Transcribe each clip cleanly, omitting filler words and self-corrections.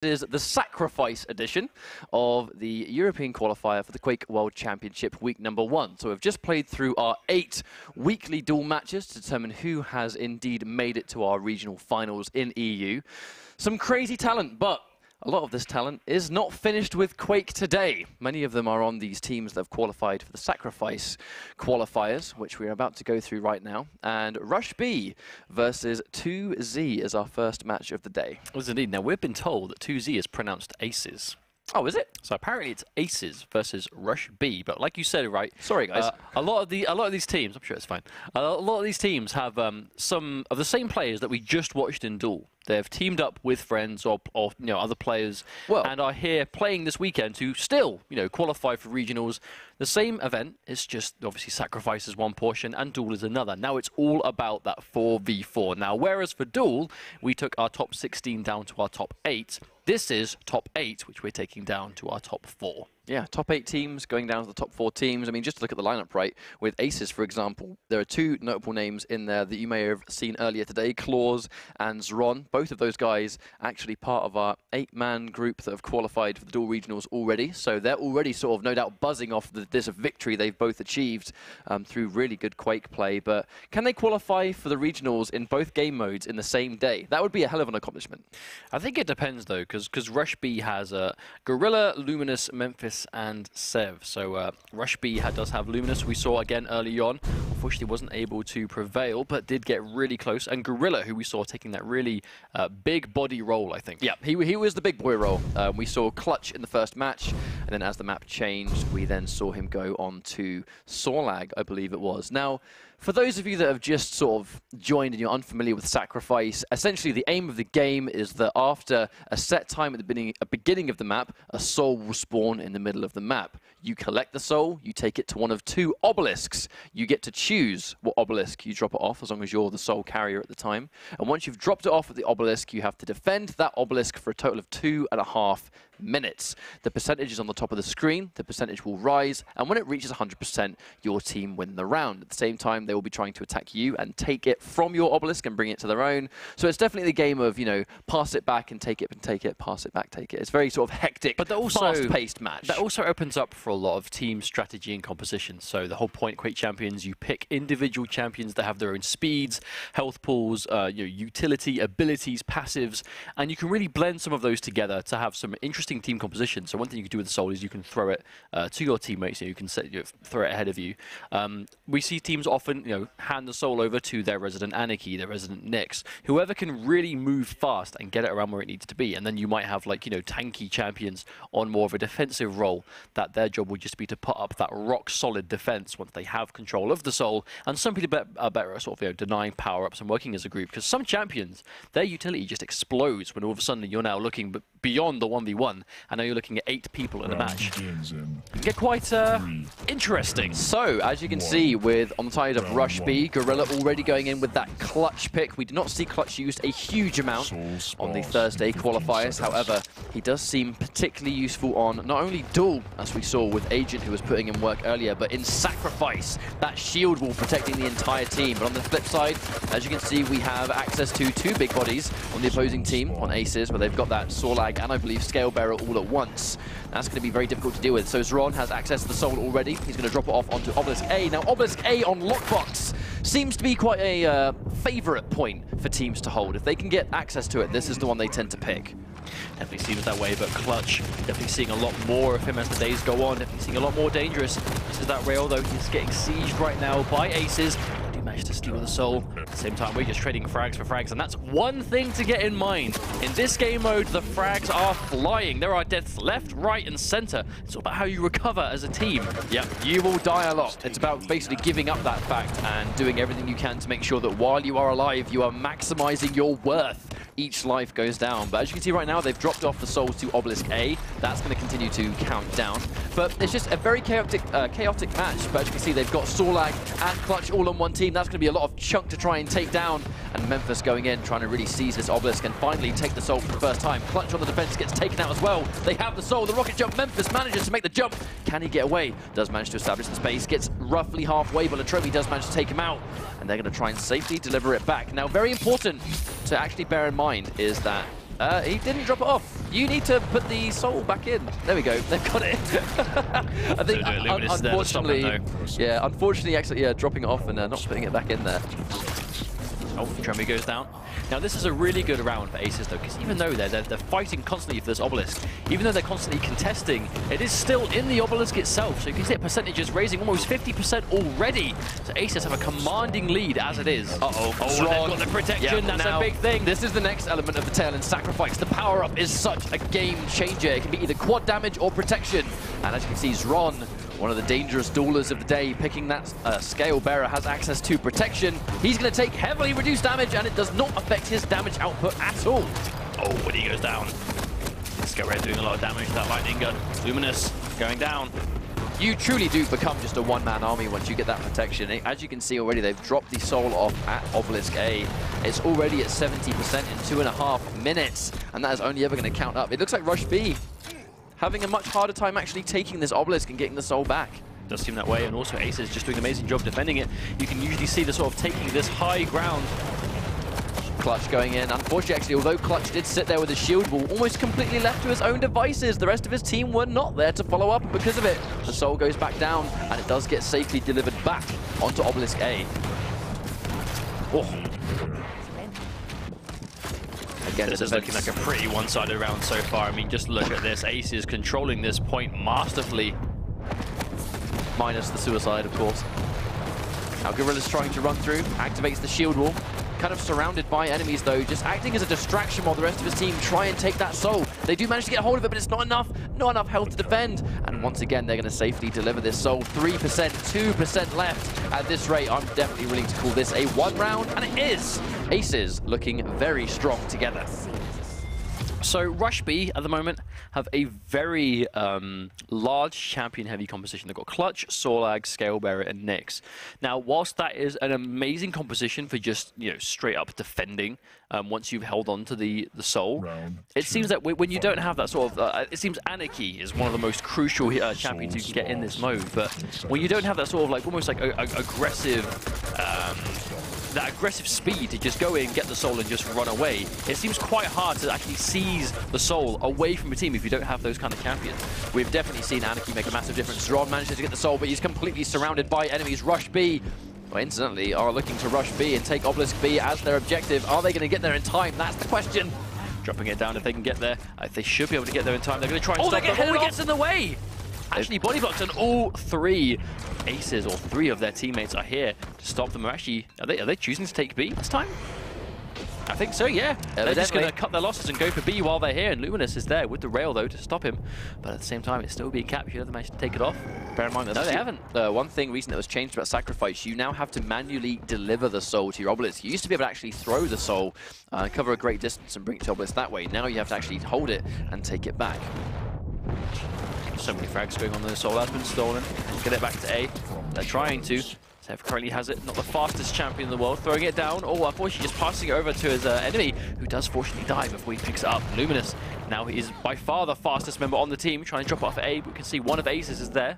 Is the Sacrifice edition of the European Qualifier for the Quake World Championship week number 1. So we've just played through our 8 weekly duel matches to determine who has indeed made it to our regional finals in EU. Some crazy talent, but a lot of this talent is not finished with Quake today. Many of them are on these teams that have qualified for the Sacrifice qualifiers, which we're about to go through right now. And RushB versus 2Z is our first match of the day. Well, indeed. Now, we've been told that 2Z is pronounced aces. Oh, is it? So apparently it's aces versus RushB. But like you said, right? Sorry, guys. A lot of these teams, I'm sure it's fine. A lot of these teams have some of the same players that we just watched in Duel. They've teamed up with friends or other players, and are here playing this weekend to still qualify for regionals. The same event, it's just obviously Sacrifice is one portion and Duel is another. Now it's all about that 4v4. Now, whereas for Duel we took our top 16 down to our top 8. This is top 8, which we're taking down to our top 4. Yeah, top 8 teams going down to the top 4 teams. I mean, just to look at the lineup, right, with Aces, for example, there are 2 notable names in there that you may have seen earlier today, Claus and Zron. Both of those guys actually part of our 8-man group that have qualified for the Duel Regionals already. So they're already sort of no doubt buzzing off this victory they've both achieved through really good Quake play. But can they qualify for the Regionals in both game modes in the same day? That would be a hell of an accomplishment. I think it depends, though, because RushB has Gorilla, Luminous, Memphis, and Sev. So RushB does have Luminous, we saw again early on. Unfortunately wasn't able to prevail, but did get really close. And Gorilla, who we saw taking that really big body role, I think. Yeah, he was the big boy role. We saw Clutch in the first match, and then as the map changed, we then saw him go on to Sorlag, I believe it was. Now, for those of you that have just sort of joined and you're unfamiliar with Sacrifice, essentially the aim of the game is that after a set time at the beginning of the map, a soul will spawn in the middle of the map. You collect the soul, you take it to one of 2 obelisks. You get to choose what obelisk you drop it off, as long as you're the soul carrier at the time. And once you've dropped it off at the obelisk, you have to defend that obelisk for a total of 2.5 minutes. The percentage is on the top of the screen, the percentage will rise, and when it reaches 100%, your team win the round. At the same time, they will be trying to attack you and take it from your obelisk and bring it to their own. So it's definitely the game of, pass it back and take it, pass it back, take it. It's very sort of hectic, but fast-paced match. That also opens up for a lot of team strategy and composition. So the whole point, Quake Champions, you pick individual champions that have their own speeds, health pools, utility, abilities, passives, and you can really blend some of those together to have some interesting team composition. So one thing you can do with the soul is you can throw it to your teammates. You can throw it ahead of you. We see teams often, hand the soul over to their resident Anarchy, their resident Nyx, whoever can really move fast and get it around where it needs to be. And then you might have tanky champions on more of a defensive role that their job would just be to put up that rock solid defense once they have control of the soul. And some people are better at sort of denying power ups and working as a group, because some champions, their utility just explodes when all of a sudden you're now looking beyond the 1v1, and now you're looking at 8 people in a match. It can get quite interesting. So, as you can see, with on the side of RushB, Gorilla already going in with that Clutch pick. We did not see Clutch used a huge amount on the Thursday qualifiers. However, he does seem particularly useful on not only Duel, as we saw with Agent, who was putting in work earlier, but in Sacrifice, that shield wall protecting the entire team. But on the flip side, as you can see, we have access to 2 big bodies on the opposing team, on Aces, where they've got that Sorlag and I believe Scale Bearer all at once. That's going to be very difficult to deal with. So Zron has access to the soul already. He's going to drop it off onto Obelisk A. Now Obelisk A on Lockbox seems to be quite a favourite point for teams to hold. If they can get access to it, this is the one they tend to pick. Definitely seems that way, but Clutch, definitely seeing a lot more of him as the days go on. Definitely seeing a lot more dangerous. This is that rail, though. He's getting sieged right now by Aces. He managed to steal the soul. At the same time, we're just trading frags for frags, and that's one thing to get in mind. In this game mode, the frags are flying. There are deaths left, right, and center. It's all about how you recover as a team. Yeah, you will die a lot. It's about basically giving up that fact and doing everything you can to make sure that while you are alive, you are maximizing your worth. Each life goes down. But as you can see right now, they've dropped off the souls to Obelisk A. That's going to continue to count down. But it's just a very chaotic match. But as you can see, they've got Sorlag and Clutch all on one team. That's going to be a lot of chunk to try and take down. And Memphis going in, trying to really seize this obelisk and finally take the soul for the first time. Clutch on the defense gets taken out as well. They have the soul, the rocket jump. Memphis manages to make the jump. Can he get away? Does manage to establish the space. Gets roughly halfway, but Latrobe does manage to take him out. And they're going to try and safely deliver it back. Now, very important to actually bear in mind is that he didn't drop it off. You need to put the soul back in. There we go. They've got it. I think, unfortunately, actually, dropping it off and not putting it back in there. Oh, Tremby goes down. Now, this is a really good round for Aces, though, because even though they're fighting constantly for this obelisk, even though they're constantly contesting, it is still in the obelisk itself. So you can see percentages raising almost 50% already. So Aces have a commanding lead as it is. Uh-oh. Oh, they've got the protection. That's a big thing. This is the next element of the tail end sacrifice. The power-up is such a game changer. It can be either quad damage or protection. And as you can see, Zron, one of the dangerous duelers of the day, picking that scale bearer, has access to protection. He's going to take heavily reduced damage, and it does not affect his damage output at all. Oh, when he goes down. Scale doing a lot of damage with that lightning gun. Luminous going down. You truly do become just a one-man army once you get that protection. As you can see already, they've dropped the soul off at Obelisk A. It's already at 70% in 2.5 minutes, and that is only ever going to count up. It looks like RushB having a much harder time actually taking this obelisk and getting the soul back. Does seem that way, and also Aces just doing an amazing job defending it. You can usually see the sort of taking this high ground. Clutch going in. Unfortunately, actually, although Clutch did sit there with his shield wall, almost completely left to his own devices. The rest of his team were not there to follow up, and because of it, the soul goes back down, and it does get safely delivered back onto Obelisk A. Oh. Again, this is looking like a pretty one-sided round so far. I mean, just look at this. Aces controlling this point masterfully. Minus the suicide, of course. Now Gorilla's trying to run through, activates the shield wall. Kind of surrounded by enemies, though, just acting as a distraction while the rest of his team try and take that soul. They do manage to get a hold of it, but it's not enough health to defend. And once again, they're going to safely deliver this soul. 3%, 2% left. At this rate, I'm definitely willing to call this a one round, and it is. Aces looking very strong together. So RushB at the moment have a very large champion-heavy composition. They've got Clutch, Sorlag, Scalebearer, and Nyx. Now, whilst that is an amazing composition for just straight up defending, once you've held on to the soul, it seems that when you don't have that sort of, it seems Anarchy is one of the most crucial champions you can get in this mode. But when you don't have that sort of almost like aggressive. That aggressive speed to just go in, get the soul, and just run away. It seems quite hard to actually seize the soul away from a team if you don't have those kind of champions. We've definitely seen Anarchy make a massive difference. Zron manages to get the soul, but he's completely surrounded by enemies. RushB, well, incidentally, are looking to rush B and take Obelisk B as their objective. Are they going to get there in time? That's the question. Dropping it down if they can get there. They should be able to get there in time. They're going to try and stop them. Oh, he gets in the way! Actually, body blocks, and all three Aces, or three of their teammates, are here to stop them. Actually, are they choosing to take B this time? I think so, yeah. They're just going to cut their losses and go for B while they're here, and Luminous is there with the rail, though, to stop him. But at the same time, it's still being captured. They managed to take it off. Bear in mind that they haven't. One thing recently that was changed about Sacrifice, you now have to manually deliver the soul to your obelisk. You used to be able to actually throw the soul, cover a great distance, and bring it to obelisk that way. Now you have to actually hold it and take it back. So many frags going on. The soul has been stolen. Get it back to A. They're trying to. Sev currently has it. Not the fastest champion in the world. Throwing it down. Oh, unfortunately just passing it over to his enemy, who does fortunately die before he picks it up. Luminous. Now he is by far the fastest member on the team. Trying to drop off at A, but we can see one of Aces is there.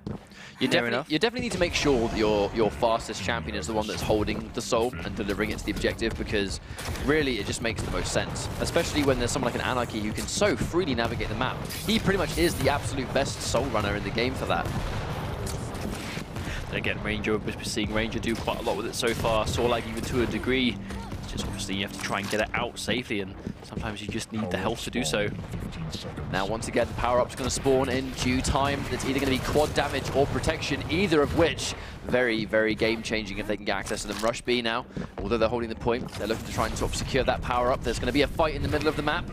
You definitely need to make sure that your fastest champion is the one that's holding the soul and delivering it to the objective, because really it just makes the most sense. Especially when there's someone like an Anarchy who can so freely navigate the map. He pretty much is the absolute best soul runner in the game for that. And again, Ranger, we've been seeing Ranger do quite a lot with it so far. Sorlag even to a degree. It's just obviously you have to try and get it out safely, and sometimes you just need the health to do so. Now, once again, the power-up's going to spawn in due time. It's either going to be quad damage or protection, either of which very, very game-changing if they can get access to them. RushB now, although they're holding the point, they're looking to try and sort of secure that power-up. There's going to be a fight in the middle of the map.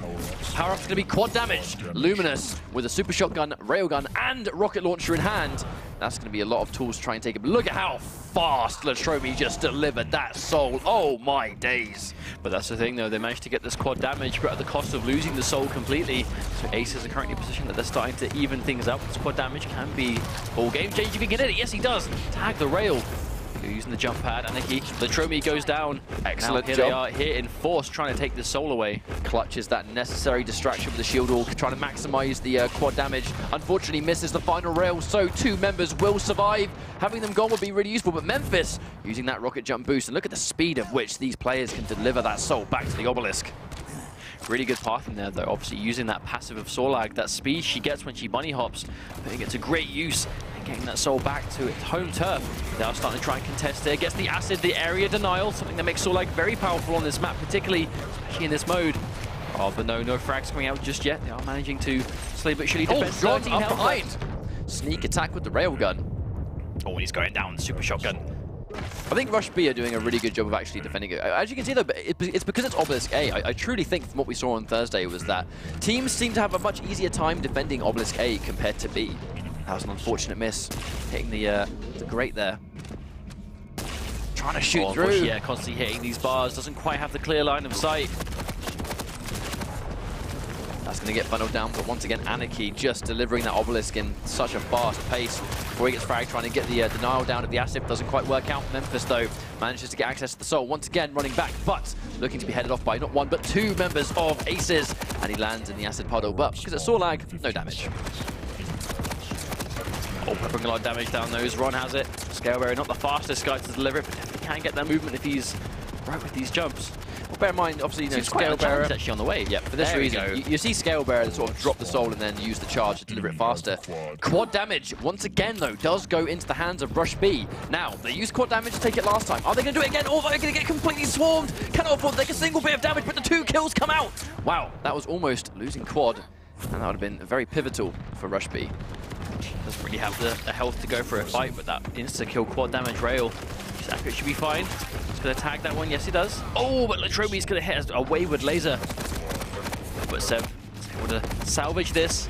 Power-up's going to be quad damage. Luminous with a super shotgun, railgun, and rocket launcher in hand. That's going to be a lot of tools to try and take it. But look at how fast Latromi just delivered that soul. Oh my days. But that's the thing, though. They managed to get this quad damage, but at the cost of losing the soul completely. So Aces are currently in a position that they're starting to even things up. This quad damage can be all game changing. You can get it. Yes, he does. Tag the rail. Using the jump pad, Anarchy. Latromi goes down. Excellent job. They are here in force, trying to take the soul away. Clutches that necessary distraction with the shield wall, trying to maximize the quad damage. Unfortunately, misses the final rail, so two members will survive. Having them gone would be really useful, but Memphis using that rocket jump boost, and look at the speed of which these players can deliver that soul back to the obelisk. Really good path in there, though. Obviously, using that passive of Solag, that speed she gets when she bunny hops, putting it to great use and getting that soul back to its home turf. They are starting to try and contest it. Gets the acid, the area denial, something that makes Solag very powerful on this map, particularly, especially in this mode. Oh, but no frags coming out just yet. They are managing to slowly but surely defend. Oh, John up behind. Sneak attack with the railgun. Oh, and he's going down. Super shotgun. I think RushB are doing a really good job of actually defending it. As you can see, though, it's because it's Obelisk A. I truly think from what we saw on Thursday was that teams seem to have a much easier time defending Obelisk A compared to B. That was an unfortunate miss, hitting the grate there. Trying to shoot through. Yeah, constantly hitting these bars. Doesn't quite have the clear line of sight. That's going to get funneled down, but once again, Anarchy just delivering that Obelisk in such a fast pace. Before he gets fragged, trying to get the denial down at the acid. Doesn't quite work out. Memphis, though, manages to get access to the soul. Once again, running back, but looking to be headed off by not one, but two members of Aces. And he lands in the acid puddle, but because it's Solag, no damage. Oh, bringing a lot of damage down those. Ron has it. Scalebearer, not the fastest guy to deliver it, but definitely can get that movement if he's right with these jumps. Well, bear in mind, obviously, you know, Scalebearer actually on the way. Yeah, for this reason, you see Scalebearer sort of drop the soul and then use the charge to deliver it faster. Quad damage, once again, though, does go into the hands of RushB. Now, they used quad damage to take it last time. Are they going to do it again? Or are they going to get completely swarmed? Cannot afford to take a single bit of damage, but the 2 kills come out. Wow, that was almost losing quad. And that would have been very pivotal for RushB. Doesn't really have the health to go for a fight, but that insta-kill quad damage rail. His accurate should be fine. He's going to tag that one. Yes, he does. Oh, but Latrobe's going to hit a wayward laser. But Sev is able to salvage this.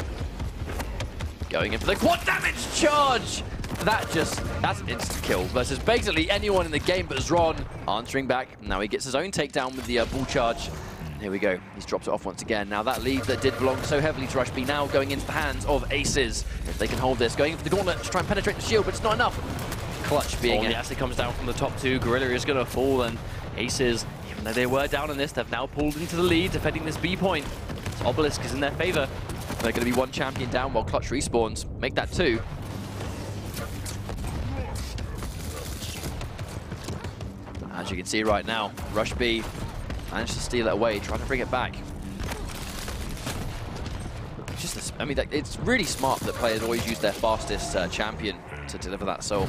Going in for the quad damage charge! That's an insta-kill versus basically anyone in the game but Zron. Answering back. Now he gets his own takedown with the bull charge. Here we go. He's dropped it off once again. Now that lead that did belong so heavily to RushB now going into the hands of Aces. If they can hold this, going for the gauntlet to try and penetrate the shield, but it's not enough. Clutch being the acid comes down from the top 2. Gorilla is going to fall, and Aces, even though they were down on this, they've now pulled into the lead, defending this B point. So Obelisk is in their favor. They're going to be 1 champion down while Clutch respawns. Make that 2. As you can see right now, RushB managed to steal it away, trying to bring it back. I mean, it's really smart that players always use their fastest champion to deliver that soul.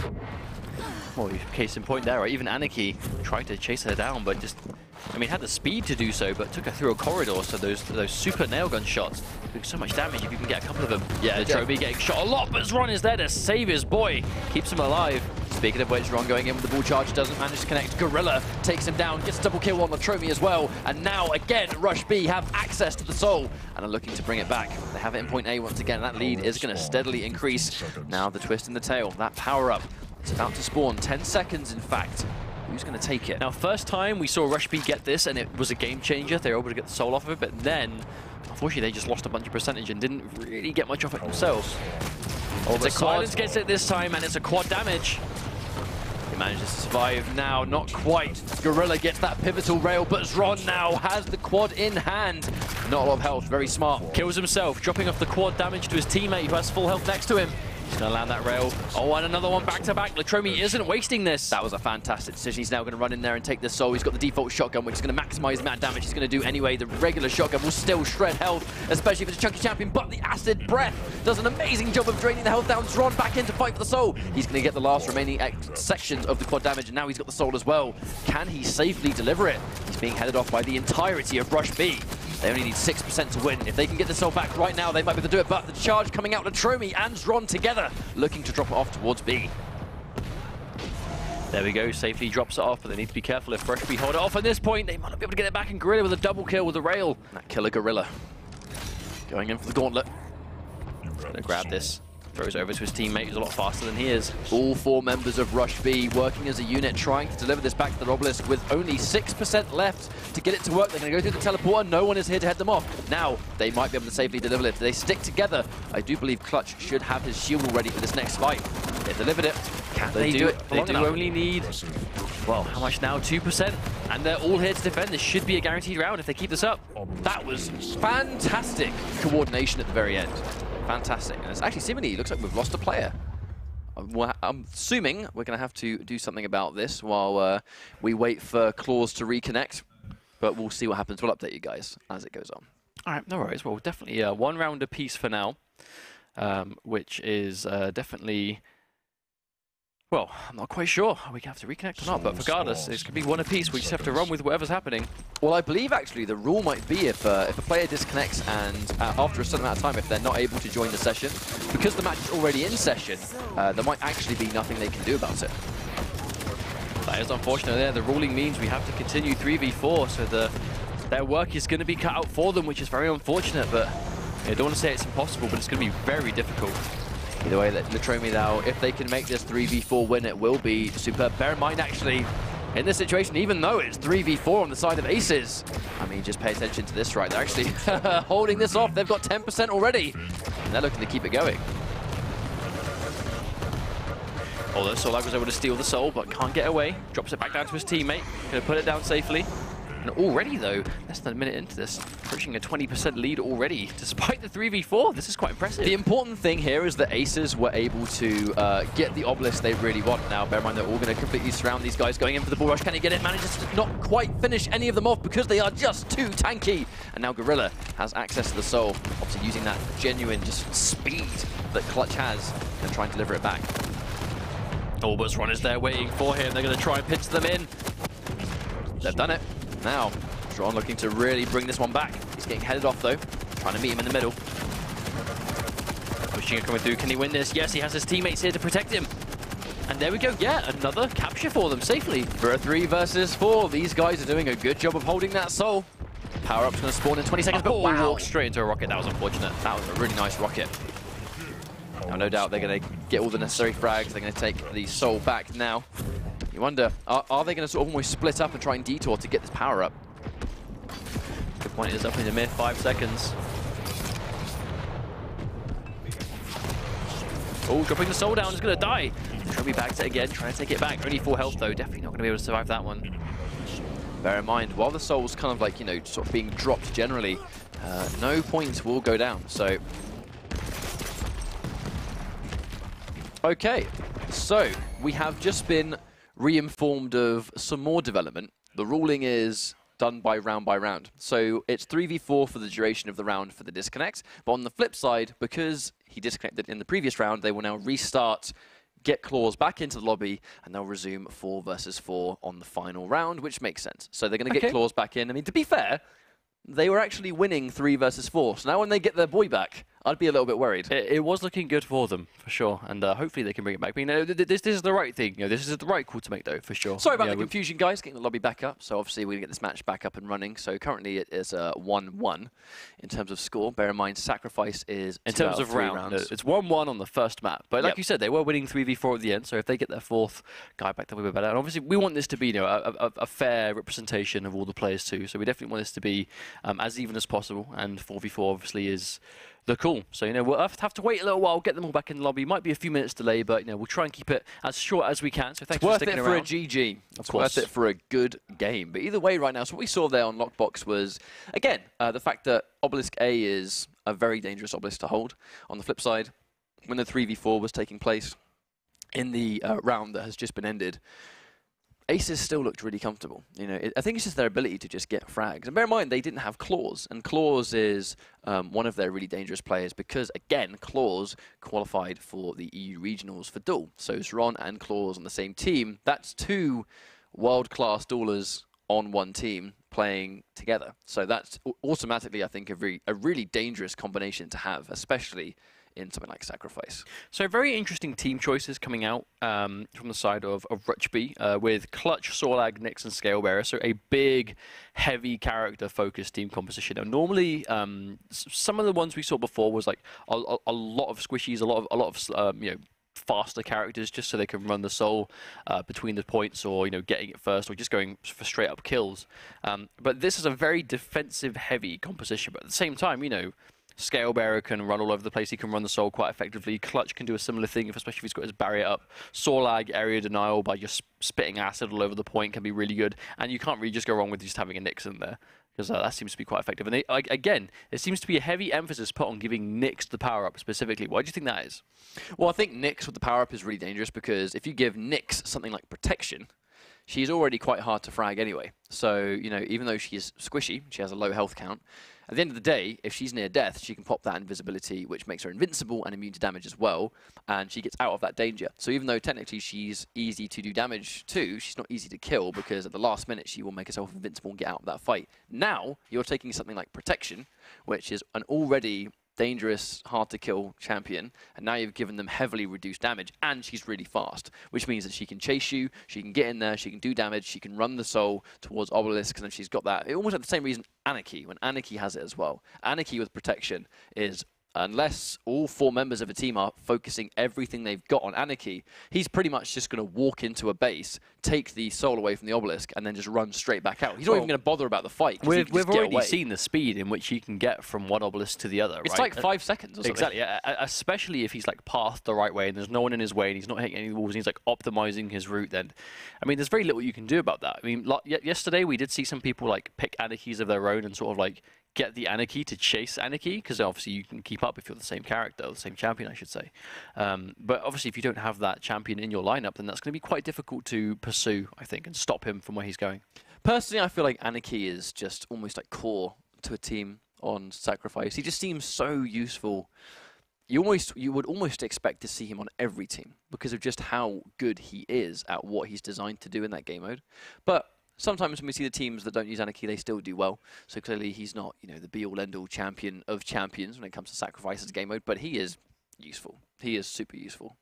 Well, case in point there, right? Even Anarchy tried to chase her down, but just, I mean, had the speed to do so, but took her through a corridor, so those super nail gun shots doing so much damage if you can get a couple of them. Yeah, Troby getting shot a lot, but Zron is there to save his boy, keeps him alive. Speaking of which, Zron going in with the ball charge, doesn't manage to connect. Gorilla takes him down, gets a double kill on Latrobe as well, and now again, RushB have access to the soul and are looking to bring it back. They have it in point A once again. That lead is going to steadily increase. Now the twist in the tail, that power-up, it's about to spawn. 10 seconds, in fact. Who's going to take it? Now, first time we saw RushB get this, and it was a game changer. They were able to get the soul off of it, but then, unfortunately, they just lost a bunch of percentage and didn't really get much off it themselves. Oh, the silence gets it this time, and it's a quad damage. He manages to survive now, not quite. Gorilla gets that pivotal rail, but Zron now has the quad in hand. Not a lot of health, very smart. Kills himself, dropping off the quad damage to his teammate who has full health next to him. He's going to land that rail. Oh, and another one back-to-back. Latrobe isn't wasting this. That was a fantastic decision. He's now going to run in there and take this soul. He's got the default shotgun, which is going to maximize the amount of damage he's going to do anyway. The regular shotgun will still shred health, especially if it's a chunky champion, but the acid breath does an amazing job of draining the health down. Zron back in to fight for the soul. He's going to get the last remaining sections of the quad damage, and now he's got the soul as well. Can he safely deliver it? He's being headed off by the entirety of RushB. They only need 6% to win. If they can get the soul back right now, they might be able to do it, but the charge coming out to Latrobe and Zron together, looking to drop it off towards B. There we go, safely drops it off, but they need to be careful if RushB hold it off at this point. They might not be able to get it back, and Gorilla with a double kill with the rail. That killer Gorilla. Going in for the gauntlet. He's gonna grab this. Throws over to his teammate who's a lot faster than he is. All 4 members of RushB working as a unit, trying to deliver this back to the Obelisk with only 6% left to get it to work. They're going to go through the teleporter. No one is here to head them off. Now, they might be able to safely deliver it. If they stick together, I do believe Clutch should have his shield all ready for this next fight. They delivered it. Can they do it? They do only need, well, how much now? 2%. And they're all here to defend. This should be a guaranteed round if they keep this up. That was fantastic coordination at the very end. Fantastic. And it's actually seemingly looks like we've lost a player. I'm assuming we're going to have to do something about this while we wait for Claws to reconnect. But we'll see what happens. We'll update you guys as it goes on. All right, no worries. Well, definitely 1 round apiece for now, which is definitely... Well, I'm not quite sure we have to reconnect or not, but regardless, it's going to be 1 apiece. We just have to run with whatever's happening. Well, I believe actually the rule might be if a player disconnects and after a certain amount of time, if they're not able to join the session, because the match is already in session, there might actually be nothing they can do about it. That is unfortunate there. The ruling means we have to continue 3v4, so their work is going to be cut out for them, which is very unfortunate, but I don't want to say it's impossible, but it's going to be very difficult. Either way, Latromi now, if they can make this 3v4 win, it will be superb. Bear in mind, actually, in this situation, even though it's 3v4 on the side of Aces, I mean, just pay attention to this, right? They're actually holding this off. They've got 10% already, and they're looking to keep it going. Although Solag was able to steal the soul, but can't get away. Drops it back down to his teammate. Going to put it down safely. And already, though, less than a minute into this, approaching a 20% lead already, despite the 3v4. This is quite impressive. The important thing here is that Aces were able to get the obelisk they really want. Now, bear in mind, they're all going to completely surround these guys going in for the bull rush. Can he get it? Manages to not quite finish any of them off because they are just too tanky. And now Gorilla has access to the soul, obviously using that genuine just speed that Clutch has and try and deliver it back. Albus Run is there waiting for him. They're going to try and pinch them in. They've done it. Now, Tron looking to really bring this one back. He's getting headed off, though. Trying to meet him in the middle. Pushing it coming through. Can he win this? Yes, he has his teammates here to protect him. And there we go. Yeah, another capture for them safely. For a 3 versus 4, these guys are doing a good job of holding that soul. Power-up's going to spawn in 20 seconds, but wow! Walked straight into a rocket. That was unfortunate. That was a really nice rocket. Now, no doubt they're going to get all the necessary frags. They're going to take the soul back now. You wonder, are they going to sort of almost split up and try and detour to get this power up? Good point, it's up in a mere 5 seconds. Oh, dropping the soul down, is going to die. Latromi bags it again, trying to take it back. Only 4 health though, definitely not going to be able to survive that one. Bear in mind, while the soul's kind of like, you know, sort of being dropped generally, no points will go down, so... Okay, so we have just been re-informed of some more development. The ruling is done by round. So it's 3v4 for the duration of the round for the disconnects. But on the flip side, because he disconnected in the previous round, they will now restart, get Claws back into the lobby, and they'll resume 4 versus 4 on the final round, which makes sense. So they're going to get Claws back in. I mean, to be fair, they were actually winning 3 versus 4. So now when they get their boy back, I'd be a little bit worried. It was looking good for them, for sure, and hopefully they can bring it back. But, you know, this is the right thing. You know, this is the right call to make, though, for sure. Sorry about the confusion, guys. Getting the lobby back up. So obviously we're going to get this match back up and running. So currently it is 1-1 in terms of score. Bear in mind, Sacrifice is in terms of rounds. It's 1-1 on the first map. But like you said, they were winning 3v4 at the end. So if they get their 4th guy back, they'll be better. And obviously we want this to be, you know, a fair representation of all the players too. So we definitely want this to be as even as possible. And 4v4 obviously is the call. So, you know, we'll have to wait a little while, get them all back in the lobby. Might be a few minutes delay, but, you know, we'll try and keep it as short as we can. So thanks for sticking around. It's worth it for a GG. It's worth it for a good game. But either way right now, so what we saw there on Lockbox was, again, the fact that Obelisk A is a very dangerous obelisk to hold. On the flip side, when the 3v4 was taking place in the round that has just been ended, Aces still looked really comfortable. You know, I think it's just their ability to just get frags. And bear in mind, they didn't have Claws, and Claws is one of their really dangerous players because, again, Claws qualified for the EU regionals for duel. So Zron and Claws on the same team. That's 2 world-class duelers on one team playing together. So that's automatically, I think, a really dangerous combination to have, especially in something like Sacrifice. So very interesting team choices coming out from the side of RushB with Clutch, Solag, Nyx, and Scalebearer. So a big, heavy character-focused team composition. Now, normally, some of the ones we saw before was like a lot of squishies, a lot of you know, faster characters just so they can run the soul between the points, or, you know, getting it first, or just going for straight up kills. But this is a very defensive heavy composition, but at the same time, you know, Scalebearer can run all over the place. He can run the soul quite effectively. Clutch can do a similar thing, especially if he's got his barrier up. Solag, area denial by just spitting acid all over the point can be really good. And you can't really just go wrong with just having a Nyx in there, because that seems to be quite effective. And again, there seems to be a heavy emphasis put on giving Nyx the power-up specifically. Why do you think that is? Well, I think Nyx with the power-up is really dangerous, because if you give Nyx something like protection, she's already quite hard to frag anyway. So, you know, even though she's squishy, she has a low health count, at the end of the day, if she's near death, she can pop that invisibility, which makes her invincible and immune to damage as well, and she gets out of that danger. So even though technically she's easy to do damage to, she's not easy to kill, because at the last minute she will make herself invincible and get out of that fight. Now, you're taking something like Protection, which is an already dangerous, hard-to-kill champion, and now you've given them heavily reduced damage, and she's really fast, which means that she can chase you, she can get in there, she can do damage, she can run the soul towards Obelisk, and then she's got that. It almost like the same reason Anarchy, when Anarchy has it as well. Anarchy with Protection is, unless all 4 members of a team are focusing everything they've got on Anarchy, he's pretty much just going to walk into a base, take the soul away from the Obelisk, and then just run straight back out. He's not even going to bother about the fight. We've already seen the speed in which he can get from one Obelisk to the other. It's right? like 5 seconds or something. Exactly, yeah. Especially if he's like pathed the right way and there's no one in his way and he's not hitting any walls and he's like optimizing his route. Then, I mean, there's very little you can do about that. I mean, yesterday we did see some people like pick Anarchies of their own and sort of like get the Anarchy to chase Anarchy, because obviously you can keep up if you're the same character, or the same champion, I should say. But obviously if you don't have that champion in your lineup, then that's going to be quite difficult to pursue, I think, and stop him from where he's going. Personally, I feel like Anarchy is just almost like core to a team on Sacrifice. He just seems so useful. You would almost expect to see him on every team because of just how good he is at what he's designed to do in that game mode. But sometimes when we see the teams that don't use Anarchy, they still do well. So clearly he's not, you know, the be-all, end-all champion of champions when it comes to Sacrifice as game mode, but he is useful. He is super useful.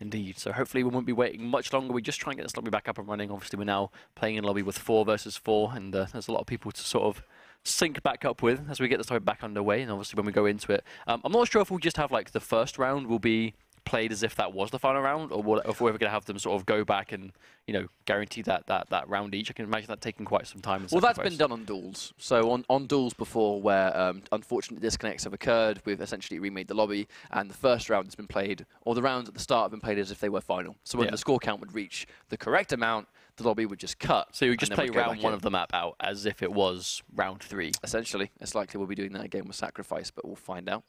Indeed. So hopefully we won't be waiting much longer. We just try and get this lobby back up and running. Obviously we're now playing in lobby with 4 versus 4, and there's a lot of people to sort of sync back up with as we get this lobby back underway. And obviously when we go into it, I'm not sure if we'll just have like the first round will be played as if that was the final round, or if we're ever going to have them sort of go back and, you know, guarantee that round each. I can imagine that taking quite some time. Well, that's been done on duels. So on duels before, where unfortunate disconnects have occurred, we've essentially remade the lobby, and the first round has been played, or the rounds at the start have been played as if they were final. So when the score count would reach the correct amount, the lobby would just cut. So you would just play round 1 of the map out as if it was round 3. Essentially, it's likely we'll be doing that again with Sacrifice, but we'll find out.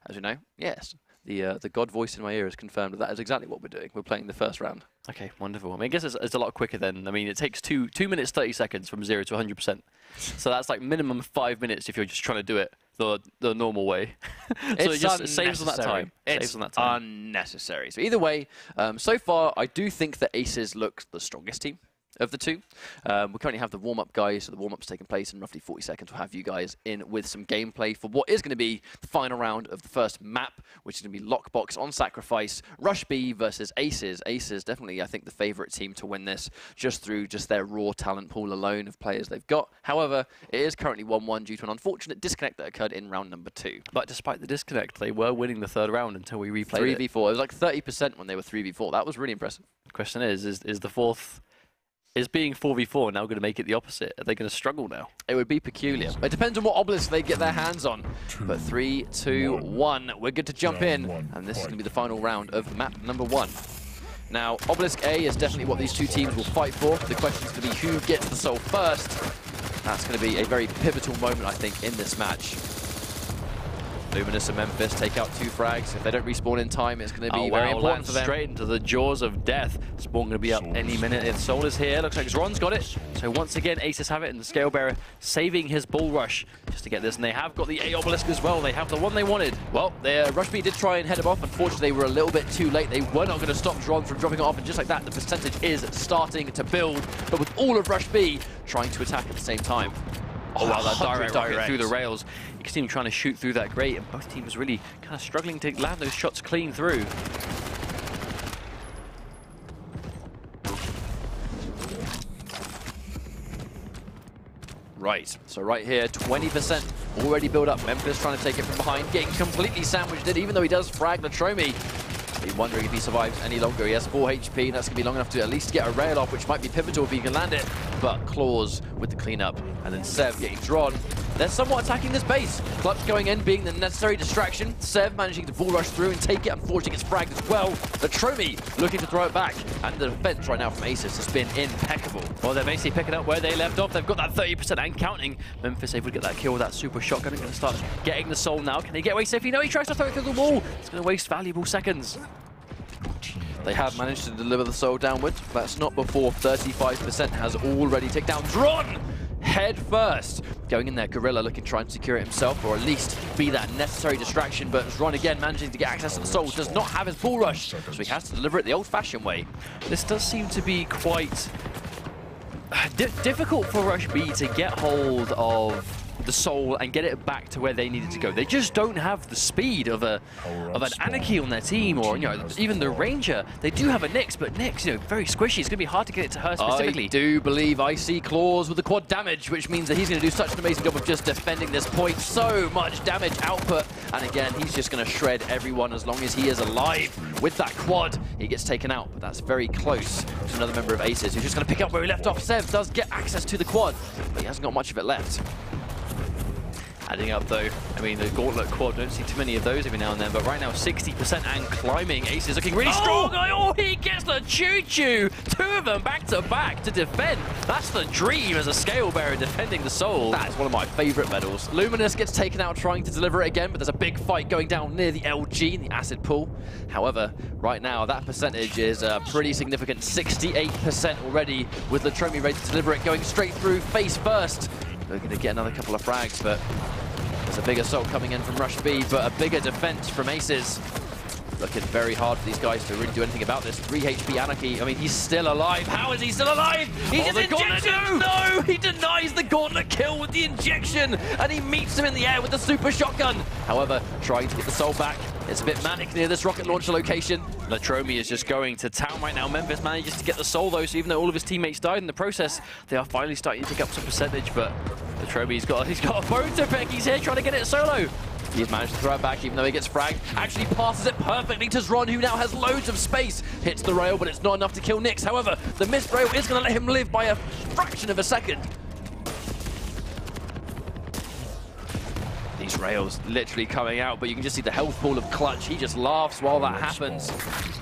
As you know, yes. The God voice in my ear has confirmed that is exactly what we're doing. We're playing the first round. Okay, wonderful. I mean, I guess it's a lot quicker then. I mean, it takes 2 minutes 30 seconds from 0 to 100%. So that's like minimum 5 minutes if you're just trying to do it the normal way. So it just saves on that time. It's unnecessary. So either way, so far I do think that Aces look the strongest team of the two. We currently have the warm-up guys, so the warm-up's taking place in roughly 40 seconds. We'll have you guys in with some gameplay for what is going to be the final round of the first map, which is going to be Lockbox on Sacrifice, RushB versus Aces. Aces definitely, I think, the favourite team to win this, just through their raw talent pool alone of players they've got. However, it is currently 1-1 due to an unfortunate disconnect that occurred in round number 2. But despite the disconnect, they were winning the 3rd round until we replayed 3v4. It was like 30% when they were 3v4. That was really impressive. The question is the 4th... Is being 4v4 now going to make it the opposite? Are they going to struggle now? It would be peculiar. It depends on what Obelisk they get their hands on. But 3, 2, 1. We're good to jump in. And this is going to be the final round of map number 1. Now, Obelisk A is definitely what these two teams will fight for. The question is going to be who gets the soul first. That's going to be a very pivotal moment, I think, in this match. Luminous and Memphis take out 2 frags. If they don't respawn in time, it's going to be very important for them. Straight into the jaws of death. Spawn going to be up any minute. The soul is here. Looks like Zron's got it. So once again, Aces have it, and the Scalebearer saving his bull rush just to get this. And they have got the A Obelisk as well. They have the one they wanted. Well, RushB did try and head him off. Unfortunately, they were a little bit too late. They were not going to stop Zron from dropping it off. And just like that, the percentage is starting to build. But with all of RushB trying to attack at the same time. Oh wow, that direct rocket through the rails. You can see him trying to shoot through that grate, and both teams really kind of struggling to land those shots clean through. Right, so right here, 20% already built up. Memphis trying to take it from behind, getting completely sandwiched in, even though he does frag Latromi. Be wondering if he survives any longer. He has 4 HP, and that's going to be long enough to at least get a rail off, which might be pivotal if he can land it. But Claws with the cleanup, and then Sev getting drawn. They're somewhat attacking this base. Clutch going in, being the necessary distraction. Sev managing to bull rush through and take it. Unfortunately, gets fragged as well. Latromi looking to throw it back. And the defense right now from Aces has been impeccable. Well, they're basically picking up where they left off. They've got that 30% and counting. Memphis able to get that kill with that super shotgun. Going to start getting the soul now. Can he get away safely? No, he tries to throw it through the wall. It's going to waste valuable seconds. They have managed to deliver the soul downwards. That's not before 35% has already taken down Dron head first. Going in there, Gorilla looking trying to secure it himself, or at least be that necessary distraction, but Dron again managing to get access to the soul, does not have his bull rush, so he has to deliver it the old-fashioned way. This does seem to be quite difficult for RushB to get hold of the soul and get it back to where they needed to go. They just don't have the speed of an Anarchy on their team, or even the Ranger. They do have a Nyx, but Nyx, very squishy. It's going to be hard to get it to her specifically. I do believe I see Claws with the quad damage, which means that he's going to do such an amazing job of just defending this point. So much damage output, and again, he's just going to shred everyone as long as he is alive. With that quad, he gets taken out, but that's very close to another member of Aces, who's just going to pick up where he left off. Sev does get access to the quad, but he hasn't got much of it left. Adding up though, I mean, the Gauntlet quad, don't see too many of those every now and then, but right now 60% and climbing. Ace is looking really strong. Oh, he gets the choo-choo. Two of them back to back to defend. That's the dream as a scale bearer defending the soul. That's one of my favorite medals. Luminous gets taken out trying to deliver it again, but there's a big fight going down near the LG in the acid pool. However, right now that percentage is a pretty significant 68% already, with Latromi ready to deliver it, going straight through face first. We're going to get another couple of frags, but there's a big assault coming in from RushB, but a bigger defense from Aces. Looking very hard for these guys to really do anything about this. 3 HP Anarchy. I mean, he's still alive. How is he still alive? He just injection! No! He denies the Gauntlet kill with the injection, and he meets him in the air with the super shotgun. However, trying to get the soul back. It's a bit manic near this rocket launcher location. Latromi is just going to town right now. Memphis manages to get the soul though, so even though all of his teammates died in the process, they are finally starting to pick up some percentage, but Latromi's got a bone to pick. He's here trying to get it solo. He's managed to throw it back even though he gets fragged. Actually passes it perfectly to Zron, who now has loads of space. Hits the rail, but it's not enough to kill Nyx. However, the missed rail is going to let him live by a fraction of a second. These rails literally coming out, but you can just see the health pool of Clutch. He just laughs while that happens.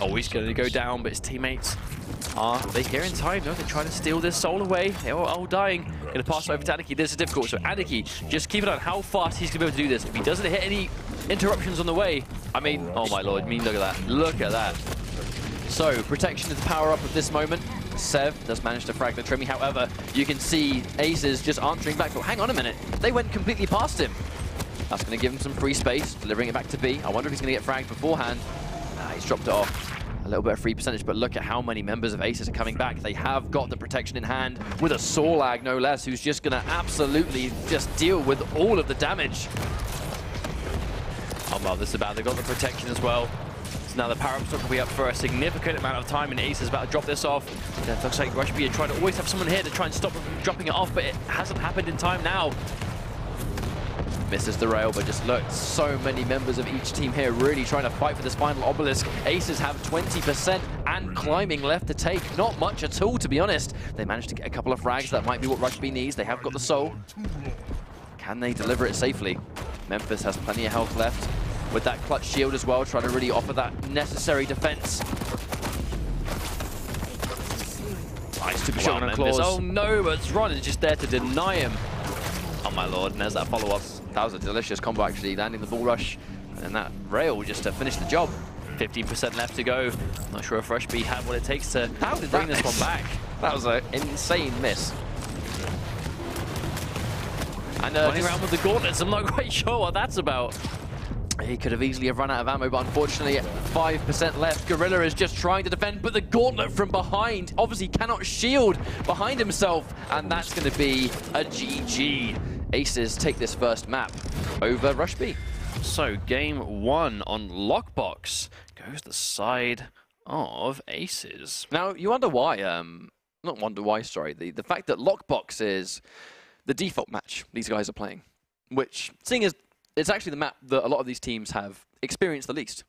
Oh, he's going to go down, but his teammates are they here in time? No, they're trying to steal this soul away. They're all dying. Going to pass it over to Anarchy. This is difficult. So Anarchy, just keep it on how fast he's going to be able to do this. If he doesn't hit any interruptions on the way, I mean, oh my lord, I mean, look at that. Look at that. So, protection is the power-up of this moment. Sev does manage to frag Latromi. However, you can see Aces just answering back. But hang on a minute. They went completely past him. That's going to give him some free space, delivering it back to B. I wonder if he's going to get fragged beforehand. He's dropped it off. A little bit of free percentage, but look at how many members of Aces are coming back. They have got the protection in hand with a Sorlag, no less, who's just going to absolutely just deal with all of the damage. Oh, well, this is about, they got the protection as well. So now the power-up's not going to be up for a significant amount of time, and Ace is about to drop this off. It looks like RushB are trying to always have someone here to try and stop them from dropping it off, but it hasn't happened in time now. Misses the rail, but just look, so many members of each team here really trying to fight for this final obelisk. Aces have 20% and climbing left to take. Not much at all, to be honest. They managed to get a couple of frags. That might be what RushB needs. They have got the soul. Can they deliver it safely? Memphis has plenty of health left. With that clutch shield as well, trying to really offer that necessary defense. Nice super shot on Claws. Oh no, but Zron is just there to deny him. Oh my lord, and there's that follow-up. That was a delicious combo, actually, landing the bull rush and that rail just to finish the job. 15% left to go. Not sure if RushB had what it takes to bring this one back. That was an insane miss. And running around with the gauntlets, I'm not quite sure what that's about. He could have easily run out of ammo, but unfortunately, 5% left. Gorilla is just trying to defend, but the gauntlet from behind obviously cannot shield behind himself, and that's going to be a GG. Aces take this first map over RushB. So game one on Lockbox goes the side of Aces. Now, you wonder why, not wonder why, sorry, the fact that Lockbox is the default match these guys are playing, which, seeing as it's actually the map that a lot of these teams have experienced the least,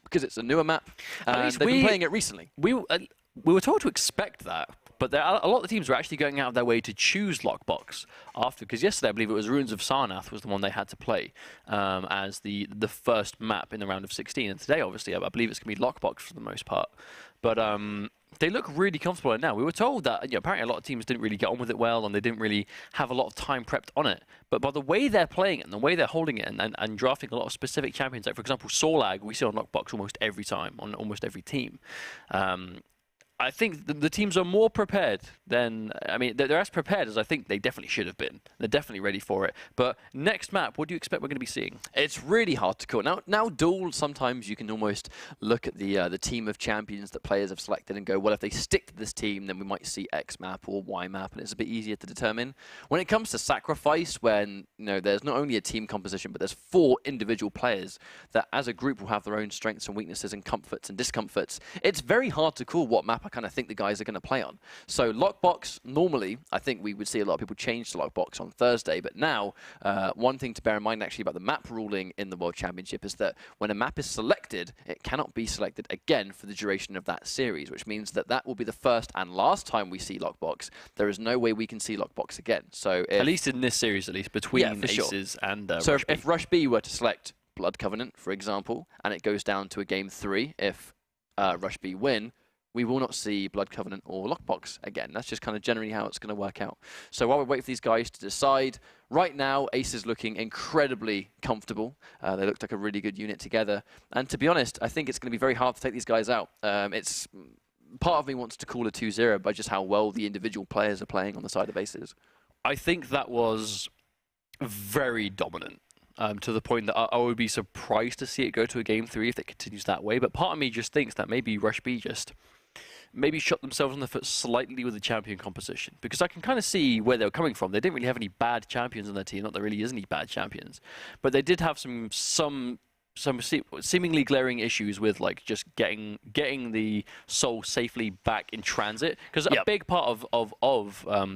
because it's a newer map, and they've been playing it recently. We were told to expect that, but a lot of the teams were actually going out of their way to choose Lockbox after, because yesterday I believe it was Runes of Sarnath was the one they had to play as the first map in the round of 16, and today obviously I believe it's going to be Lockbox for the most part. But they look really comfortable in it now. We were told that apparently a lot of teams didn't really get on with it well, and they didn't really have a lot of time prepped on it. But by the way they're playing it and the way they're holding it and drafting a lot of specific champions, like for example, Sorlag, we see on Lockbox almost every time, on almost every team. I think the teams are more prepared than, I mean, they're as prepared as I think they definitely should have been. They're definitely ready for it. But next map, what do you expect we're going to be seeing? It's really hard to call. Now Duel, sometimes you can almost look at the team of champions that players have selected and go, well, if they stick to this team, then we might see X map or Y map, and it's a bit easier to determine. When it comes to Sacrifice, when there's not only a team composition, but there's 4 individual players that as a group will have their own strengths and weaknesses and comforts and discomforts, it's very hard to call what map I kind of think the guys are going to play on. So Lockbox, normally, I think we would see a lot of people change to Lockbox on Thursday, but now, one thing to bear in mind actually about the map ruling in the World Championship is that when a map is selected, it cannot be selected again for the duration of that series, which means that that will be the first and last time we see Lockbox. There is no way we can see Lockbox again. So at least in this series, at least, between Aces and so RushB. if RushB were to select Blood Covenant, for example, and it goes down to a game 3, if RushB win, we will not see Blood Covenant or Lockbox again. That's just kind of generally how it's going to work out. So while we wait for these guys to decide, right now, Ace is looking incredibly comfortable. They looked like a really good unit together. And to be honest, I think it's going to be very hard to take these guys out. Part of me wants to call a 2-0 by just how well the individual players are playing on the side of Aces. I think that was very dominant. To the point that I would be surprised to see it go to a game 3 if it continues that way. But part of me just thinks that maybe RushB just maybe shot themselves on the foot slightly with the champion composition, because I can kind of see where they were coming from. They didn't really have any bad champions on their team. Not that there really is any bad champions, but they did have some seemingly glaring issues with like just getting the soul safely back in transit, because a big part of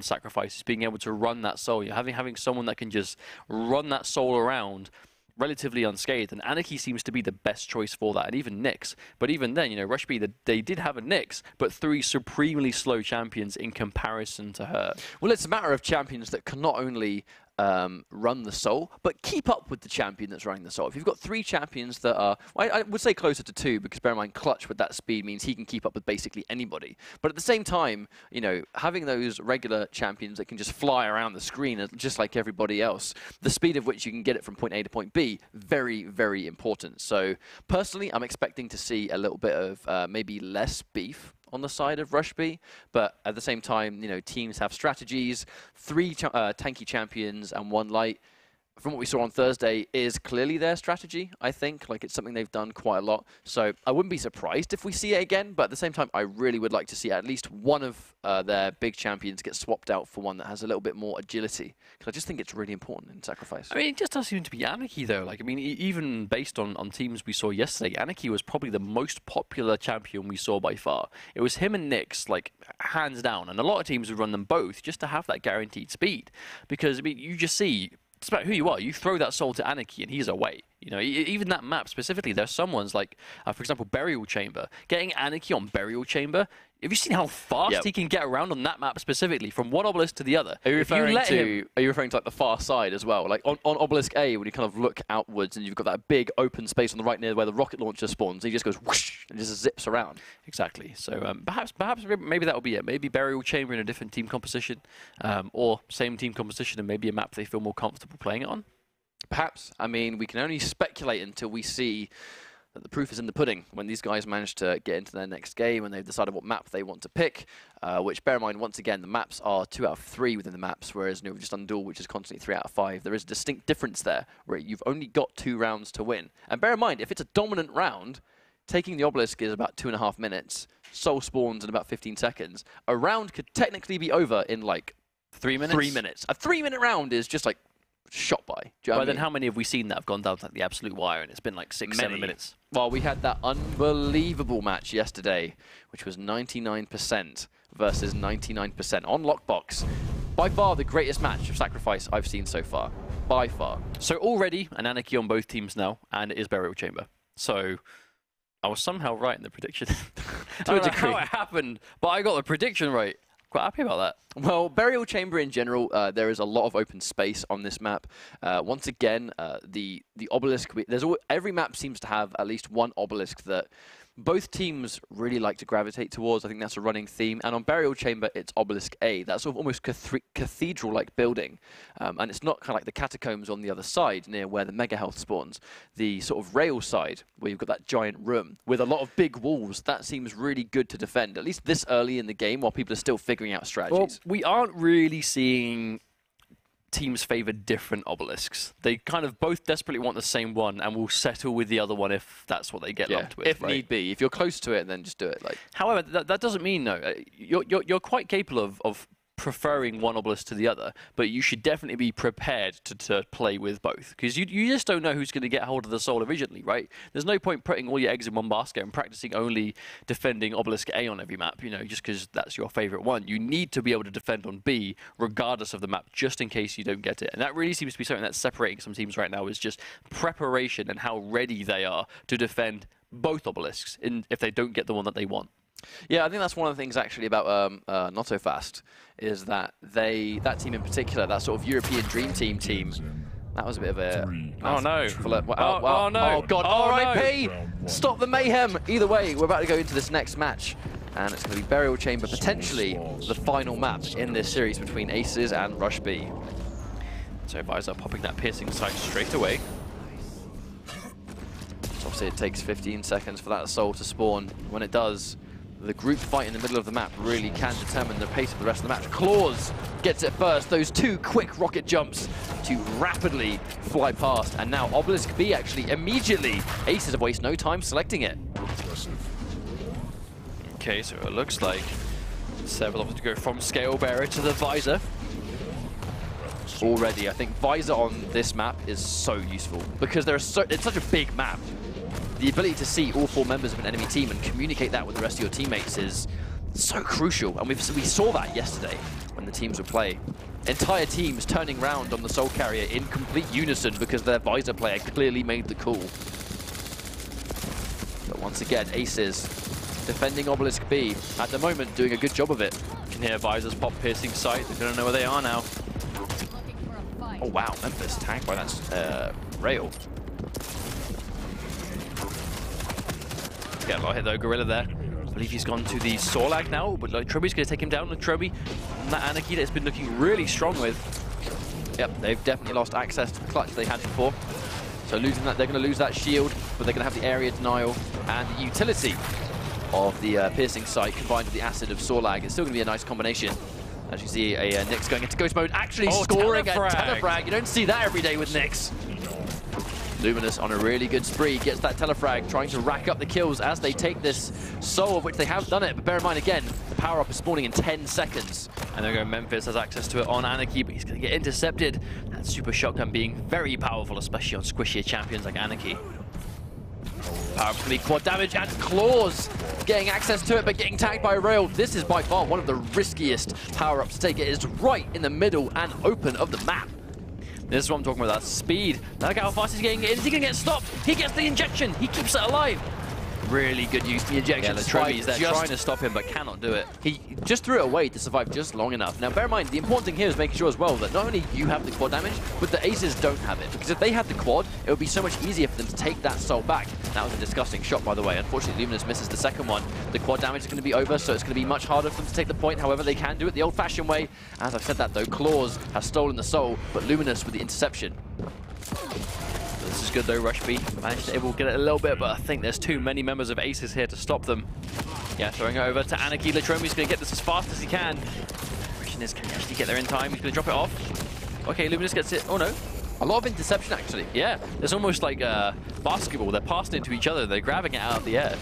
Sacrifice is being able to run that soul. You're having someone that can just run that soul around relatively unscathed, and Anarchy seems to be the best choice for that, and even Nyx. But even then, RushB, they did have a Nyx, but 3 supremely slow champions in comparison to her. Well, it's a matter of champions that can not only run the soul, but keep up with the champion that's running the soul. If you've got 3 champions that are, well, I would say closer to 2, because bear in mind, Clutch with that speed means he can keep up with basically anybody. But at the same time, having those regular champions that can just fly around the screen just like everybody else, the speed of which you can get it from point A to point B, very, very important. So personally, I'm expecting to see a little bit of maybe less beef on the side of RushB, but at the same time, teams have strategies. 3 tanky champions and 1 light, from what we saw on Thursday, is clearly their strategy, I think. Like, it's something they've done quite a lot. So I wouldn't be surprised if we see it again, but at the same time, I really would like to see at least one of their big champions get swapped out for one that has a little bit more agility, because I just think it's really important in Sacrifice. I mean, it just does seem to be Anarchy, though. Like, I mean, even based on teams we saw yesterday, Anarchy was probably the most popular champion we saw by far. It was him and Nyx, like, hands down. And a lot of teams would run them both just to have that guaranteed speed. Because, I mean, you just see, despite who you are, you throw that soul to Anarchy and he's away. Even that map specifically, there's someone's like, for example, Burial Chamber. Getting Anarchy on Burial Chamber, have you seen how fast he can get around on that map specifically, from one obelisk to the other? Are you referring to like the far side as well? Like on obelisk A, when you kind of look outwards and you've got that big open space on the right near where the rocket launcher spawns, he just goes whoosh and just zips around. Exactly. So perhaps maybe that will be it. Maybe Burial Chamber in a different team composition, or same team composition and maybe a map they feel more comfortable playing it on. Perhaps. I mean, we can only speculate until we see that the proof is in the pudding. When these guys manage to get into their next game and they've decided what map they want to pick, which, bear in mind, once again, the maps are 2 out of 3 within the maps, whereas we've just done Duel, which is constantly 3 out of 5. There is a distinct difference there, where you've only got 2 rounds to win. And bear in mind, if it's a dominant round, taking the obelisk is about 2.5 minutes, soul spawns in about 15 seconds. A round could technically be over in, like, 3 minutes? 3 minutes. A 3-minute round is just, like, shot by. Do you know what I mean? Then how many have we seen that have gone down to like the absolute wire and it's been like 6-7 minutes? Well, we had that unbelievable match yesterday, which was 99% versus 99% on Lockbox. By far the greatest match of Sacrifice I've seen so far. By far. So already an Anarchy on both teams now, and it is Burial Chamber. So I was somehow right in the prediction. I don't know how it happened, but I got the prediction right. Quite happy about that. Well, Burial Chamber in general, there is a lot of open space on this map. Once again, the the obelisk. Every map seems to have at least one obelisk that both teams really like to gravitate towards. I think that's a running theme. And on Burial Chamber, it's Obelisk A. That's sort of almost cathedral-like building. And it's not kind of like the catacombs on the other side, near where the Mega Health spawns. The sort of rail side, where you've got that giant room with a lot of big walls, that seems really good to defend, at least this early in the game, while people are still figuring out strategies. Well, we aren't really seeing teams favor different obelisks. They kind of both desperately want the same one and will settle with the other one if that's what they get lumped with. If need be. If you're close to it, then just do it. However, that doesn't mean, though, you're quite capable of preferring one obelisk to the other, but you should definitely be prepared to play with both, because you just don't know who's going to get hold of the soul originally, right? There's no point putting all your eggs in one basket and practicing only defending obelisk A on every map, you know, just because that's your favorite one. You need to be able to defend on B regardless of the map, just in case you don't get it. And that really seems to be something that's separating some teams right now, is just preparation and how ready they are to defend both obelisks if they don't get the one that they want. Yeah, I think that's one of the things actually about Not So Fast, is that that team in particular, that sort of European Dream Team, that was a bit of a... Oh no. Oh no. Oh god, oh, RIP! No. Stop the mayhem! Either way, we're about to go into this next match, and it's going to be Burial Chamber, potentially the final map in this series between Aces and RushB. So Visor popping that piercing sight straight away. So obviously it takes 15 seconds for that soul to spawn. When it does, the group fight in the middle of the map really can determine the pace of the rest of the match. Claws gets it first. Those two quick rocket jumps to rapidly fly past. And now Obelisk B actually immediately. Aces have wasted no time selecting it. Okay, so it looks like Several opted to go from Scale Bearer to the Visor. Already, I think Visor on this map is so useful because it's such a big map. The ability to see all 4 members of an enemy team and communicate that with the rest of your teammates is so crucial. And we saw that yesterday when the teams would play. Entire teams turning round on the Soul Carrier in complete unison because their Visor player clearly made the call. But once again, Aces defending Obelisk B, at the moment doing a good job of it. You can hear Visor's pop piercing sight. They don't know where they are now. Oh wow, Memphis tagged by that rail. Get a lot of hit though, Gorilla there. I believe he's gone to the Sorlag now, but Latrobe's going to take him down. Latrobe, that Anarchy that's been looking really strong with. Yep, they've definitely lost access to the clutch they had before. So losing that, they're going to lose that shield, but they're going to have the area denial and the utility of the piercing sight combined with the acid of Sorlag. It's still going to be a nice combination. As you see, Nyx going into ghost mode, actually scoring a telefrag. You don't see that every day with Nyx. Luminous on a really good spree, gets that telefrag, trying to rack up the kills as they take this soul, of which they have done it. But bear in mind, again, the power-up is spawning in 10 seconds. And there we go, Memphis has access to it on Anarchy, but he's going to get intercepted. That super shotgun being very powerful, especially on squishier champions like Anarchy. Power-up's going to be quad damage, and Claws getting access to it, but getting tagged by Rail. This is by far one of the riskiest power-ups to take. It is right in the middle and open of the map. This is what I'm talking about, that speed. Look how fast he's getting in. Is he going to get stopped? He gets the injection. He keeps it alive. Really good use of the injection. Yeah, Latrobe's there trying to stop him, but cannot do it. He just threw it away to survive just long enough. Now, bear in mind, the important thing here is making sure as well that not only you have the quad damage, but the Aces don't have it. Because if they had the quad, it would be so much easier for them to take that soul back. That was a disgusting shot, by the way. Unfortunately, Luminous misses the second one. The quad damage is going to be over, so it's going to be much harder for them to take the point. However, they can do it the old-fashioned way. As I've said that, though, Claws has stolen the soul, but Luminous with the interception. This is good though, RushB managed to able to get it a little bit, but I think there's too many members of Aces here to stop them. Yeah, throwing it over to Anarchy. Latrobe's going to get this as fast as he can. Question is, can he actually get there in time? He's going to drop it off. Okay, Luminous gets it. Oh no. A lot of interception, actually. Yeah, it's almost like basketball. They're passing into each other. They're grabbing it out of the air.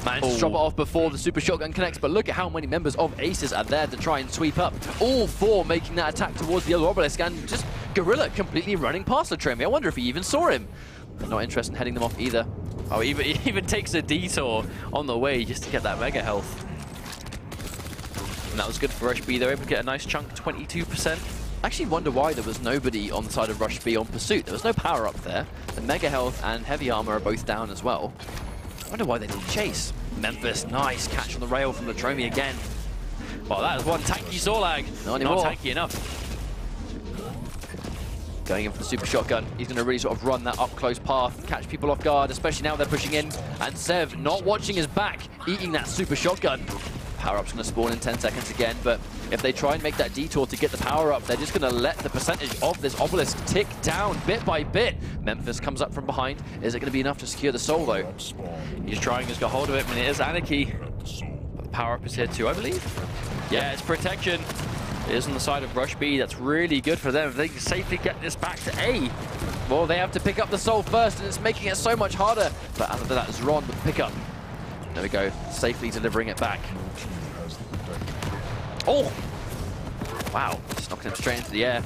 Managed to drop it off before the super shotgun connects, but look at how many members of Aces are there to try and sweep up. All 4 making that attack towards the other obelisk, and just Gorilla completely running past Latrobe. I wonder if he even saw him. Not interested in heading them off either. Oh, he even takes a detour on the way just to get that mega health. And that was good for RushB. They were able to get a nice chunk, 22%. I actually wonder why there was nobody on the side of RushB on pursuit. There was no power up there. The mega health and heavy armor are both down as well. I wonder why they didn't chase. Memphis, nice catch on the rail from Latrobe again. Well, that is one tanky Sorlag. Not anymore. Not tanky enough. Going in for the super shotgun. He's going to really sort of run that up-close path, catch people off guard, especially now they're pushing in. And Sev, not watching his back, eating that super shotgun. Power-up's going to spawn in 10 seconds again, but if they try and make that detour to get the power-up, they're just going to let the percentage of this obelisk tick down bit by bit. Memphis comes up from behind. Is it going to be enough to secure the soul, though? He's trying, he's got hold of it, and it is Anarchy. But the power-up is here too, I believe. Yeah, it's protection. It is on the side of RushB. That's really good for them. If they can safely get this back to A. Well, they have to pick up the soul first, and it's making it so much harder. But after that, it's Ron with the pickup. There we go, safely delivering it back. Oh! Wow, just knocking him straight into the air.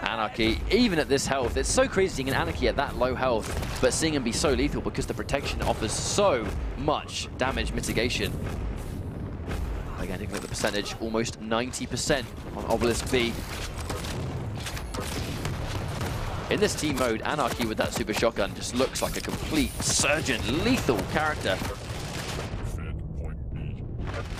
Anarchy, even at this health, it's so crazy seeing an Anarchy at that low health, but seeing him be so lethal because the protection offers so much damage mitigation. Again, looking at the percentage, almost 90% on Obelisk B. In this team mode, Anarchy with that super shotgun just looks like a complete surgeon, lethal character.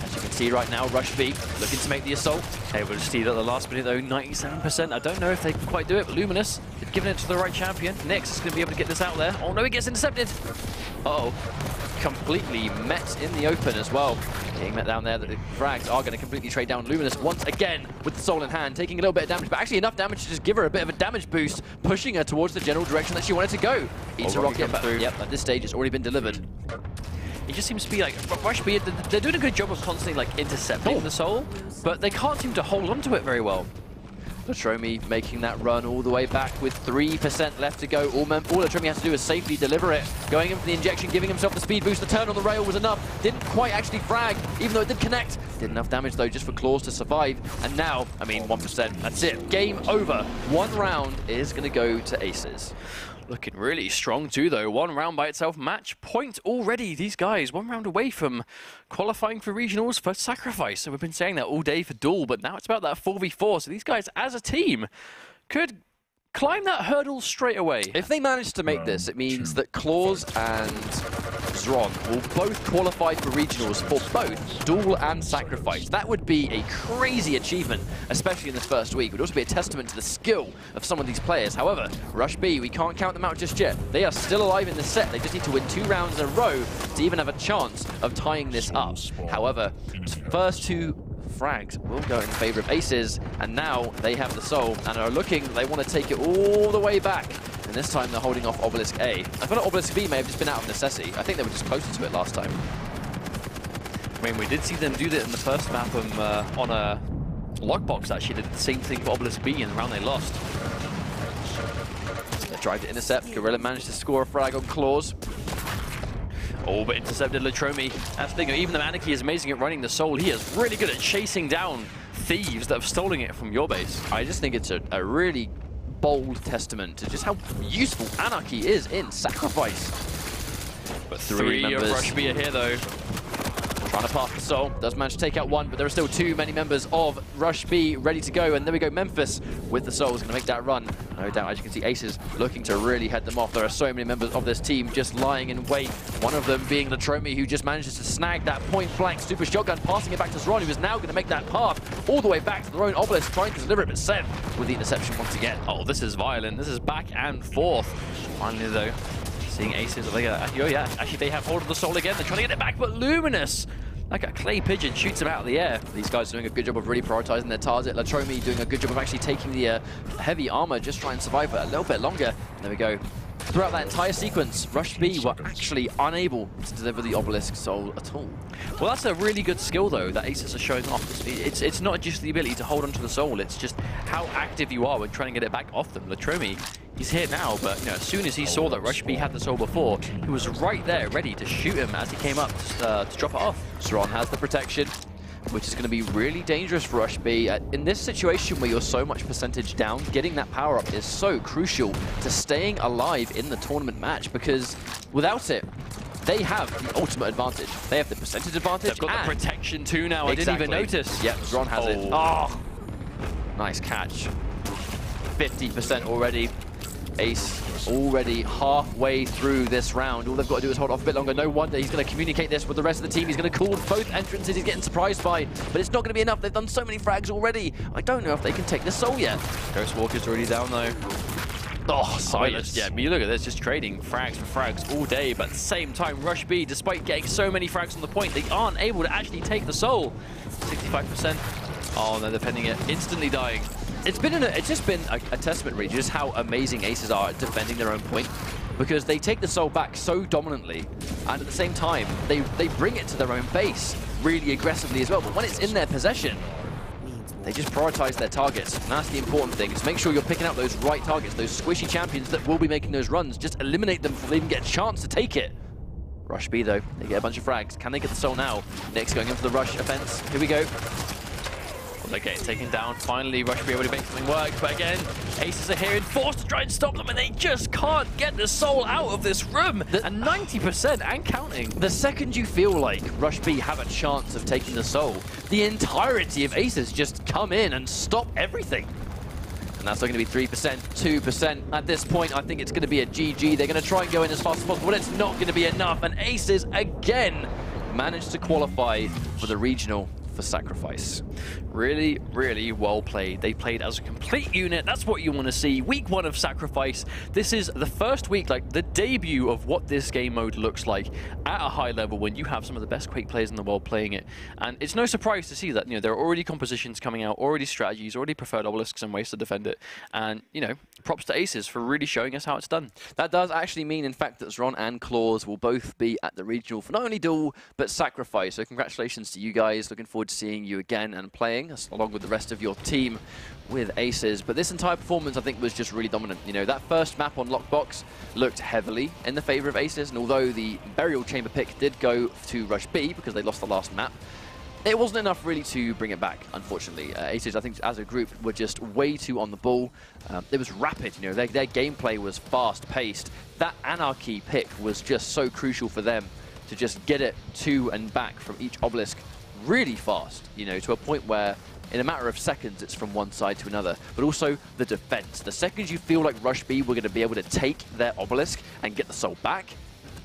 As you can see right now, RushB looking to make the assault. Able to steal at the last minute though, 97%. I don't know if they can quite do it, but Luminous, they've given it to the right champion. Nyx is going to be able to get this out there. Oh no, he gets intercepted. Uh-oh. Completely met in the open as well. Getting met down there, the frags are going to completely trade down Luminous once again with the soul in hand, taking a little bit of damage, but actually enough damage to just give her a bit of a damage boost, pushing her towards the general direction that she wanted to go. Eats a rocket, but yep, at this stage it's already been delivered. It just seems to be like, RushB, they're doing a good job of constantly like intercepting the soul, but they can't seem to hold on to it very well. Latromi making that run all the way back with 3% left to go. All Latromi has to do is safely deliver it. Going in for the injection, giving himself the speed boost. The turn on the rail was enough. Didn't quite actually frag, even though it did connect. Did enough damage though just for Claws to survive. And now, I mean, 1%. That's it. Game over. One round is going to go to Aces. Looking really strong too, though. One round by itself, match point already. These guys, 1 round away from qualifying for regionals for Sacrifice. So we've been saying that all day for Duel, but now it's about that 4v4. So these guys, as a team, could climb that hurdle straight away. If they manage to make this, it means that Claws and Zron will both qualify for regionals for both Duel and Sacrifice. That would be a crazy achievement, especially in this first week. It would also be a testament to the skill of some of these players. However, RushB, we can't count them out just yet. They are still alive in this set. They just need to win 2 rounds in a row to even have a chance of tying this up. However, first 2 frags will go in favor of Aces, and now they have the soul and are looking, they want to take it all the way back. And this time they're holding off Obelisk A. I feel like Obelisk B may have just been out of necessity. I think they were just closer to it last time. I mean, we did see them do that in the first map on a Lockbox, actually. They did the same thing for Obelisk B in the round they lost. They tried to intercept. Gorilla managed to score a frag on Claws. Oh, but intercepted Latromi. That's the thing, even though Anarchy is amazing at running the soul, he is really good at chasing down thieves that have stolen it from your base. I just think it's a really bold testament to just how useful Anarchy is in Sacrifice. But 3 of RushB are here though. Trying to pass the soul, does manage to take out 1, but there are still too many members of RushB ready to go, and there we go, Memphis with the soul is going to make that run. No doubt, as you can see, Aces looking to really head them off. There are so many members of this team just lying in wait, one of them being Latromi, who just manages to snag that point-blank super shotgun, passing it back to Zron, who is now going to make that path all the way back to their own obelisk, trying to deliver it, but Sev with the interception once again. Oh, this is violent. This is back and forth. Finally, though, seeing Aces, oh yeah, actually they have hold of the soul again. They're trying to get it back, but Luminous, like a clay pigeon, shoots him out of the air. These guys are doing a good job of really prioritizing their target. Latromi doing a good job of actually taking the heavy armor, just trying to survive for a little bit longer. There we go. Throughout that entire sequence, RushB were actually unable to deliver the obelisk soul at all. Well, that's a really good skill, though, that Aces are showing off. It's not just the ability to hold onto the soul, it's just how active you are when trying to get it back off them. Latromi, he's here now, but you know, as soon as he saw that RushB had the soul before, he was right there ready to shoot him as he came up to drop it off. Zron has the protection, which is going to be really dangerous for RushB. In this situation where you're so much percentage down, getting that power up is so crucial to staying alive in the tournament match, because without it, they have the ultimate advantage. They have the percentage advantage. They've got the protection too now. Exactly. I didn't even notice. Yep, Zron has it. Oh, nice catch. 50% already. Ace already halfway through this round. All they've got to do is hold off a bit longer. No wonder he's going to communicate this with the rest of the team. He's going to call both entrances he's getting surprised by, but it's not going to be enough. They've done so many frags already. I don't know if they can take the soul yet. Ghost Walker's already down though. Oh, silence. Yeah, but you look at this, just trading frags for frags all day, but at the same time, RushB, despite getting so many frags on the point, they aren't able to actually take the soul. 65%. Oh, they're defending it, instantly dying. It's just been a testament, really, just how amazing Aces are at defending their own point, because they take the soul back so dominantly, and at the same time, they bring it to their own base really aggressively as well. But when it's in their possession, they just prioritize their targets. And that's the important thing. Just make sure you're picking out those right targets, those squishy champions that will be making those runs. Just eliminate them before they even get a chance to take it. RushB, though, they get a bunch of frags. Can they get the soul now? Next, going in for the rush offense. Here we go. They're getting taken down. Finally, RushB able to make something work. But again, Aces are here and forced to try and stop them, and they just can't get the soul out of this room. And 90% and counting. The second you feel like RushB have a chance of taking the soul, the entirety of Aces just come in and stop everything. And that's only going to be 3%, 2%. At this point, I think it's going to be a GG. They're going to try and go in as fast as possible, but it's not going to be enough. And Aces, again, managed to qualify for the regional for Sacrifice. Really, really well played. They played as a complete unit. That's what you want to see. Week 1 of Sacrifice. This is the first week, like the debut of what this game mode looks like at a high level when you have some of the best Quake players in the world playing it. And it's no surprise to see that, you know, there are already compositions coming out, already strategies, already preferred obelisks and ways to defend it. And, you know, props to Aces for really showing us how it's done. That does actually mean, in fact, that Zron and Claws will both be at the regional for not only Duel, but Sacrifice. So congratulations to you guys. Looking forward to seeing you again and playing along with the rest of your team with Aces. But this entire performance, I think, was just really dominant. You know, that first map on Lockbox looked heavily in the favor of Aces, and although the Burial Chamber pick did go to RushB because they lost the last map, it wasn't enough really to bring it back, unfortunately. Aces, I think, as a group, were just way too on the ball. It was rapid, you know, their gameplay was fast-paced. That Anarchy pick was just so crucial for them to just get it to and back from each obelisk really fast, you know, to a point where in a matter of seconds it's from one side to another. But also the defense. The second you feel like RushB were going to be able to take their obelisk and get the soul back,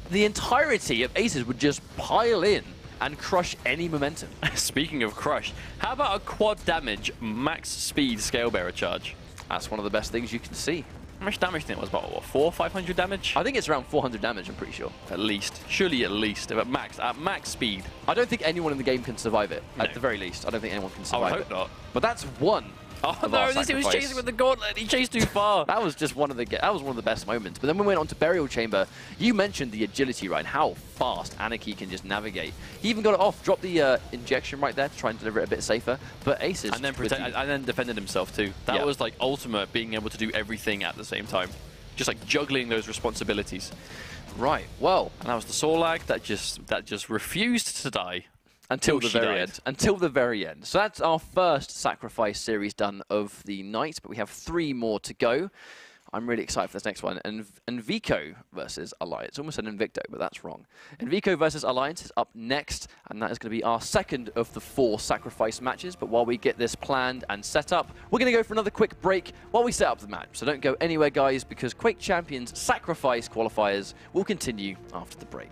the entirety of Aces would just pile in and crush any momentum. Speaking of crush, how about a quad damage max speed scale bearer charge? That's one of the best things you can see. How much damage do you think it was? About, what, 400 or 500 damage? I think it's around 400 damage, I'm pretty sure. At least. Surely at least. At max speed. I don't think anyone in the game can survive it, at the very least. I don't think anyone can survive it. I hope not. But that's one. Oh no, he was chasing with the gauntlet. He chased too far. That was just one of the best moments. But then when we went on to Burial Chamber, you mentioned the agility, right? And how fast Anarchy can just navigate. He even got it off, dropped the injection right there to try and deliver it a bit safer. But Aces and then defended himself too. That was like ultimate, being able to do everything at the same time, just like juggling those responsibilities. Right. Well, and that was the soul lag that just refused to die. Until the very end. Until the very end. So that's our first Sacrifice series done of the night, but we have 3 more to go. I'm really excited for this next one. And Envico versus Alliance. Almost said Invicto, but that's wrong. Envico versus Alliance is up next, and that is going to be our second of the 4 Sacrifice matches. But while we get this planned and set up, we're going to go for another quick break while we set up the match. So don't go anywhere, guys, because Quake Champions Sacrifice qualifiers will continue after the break.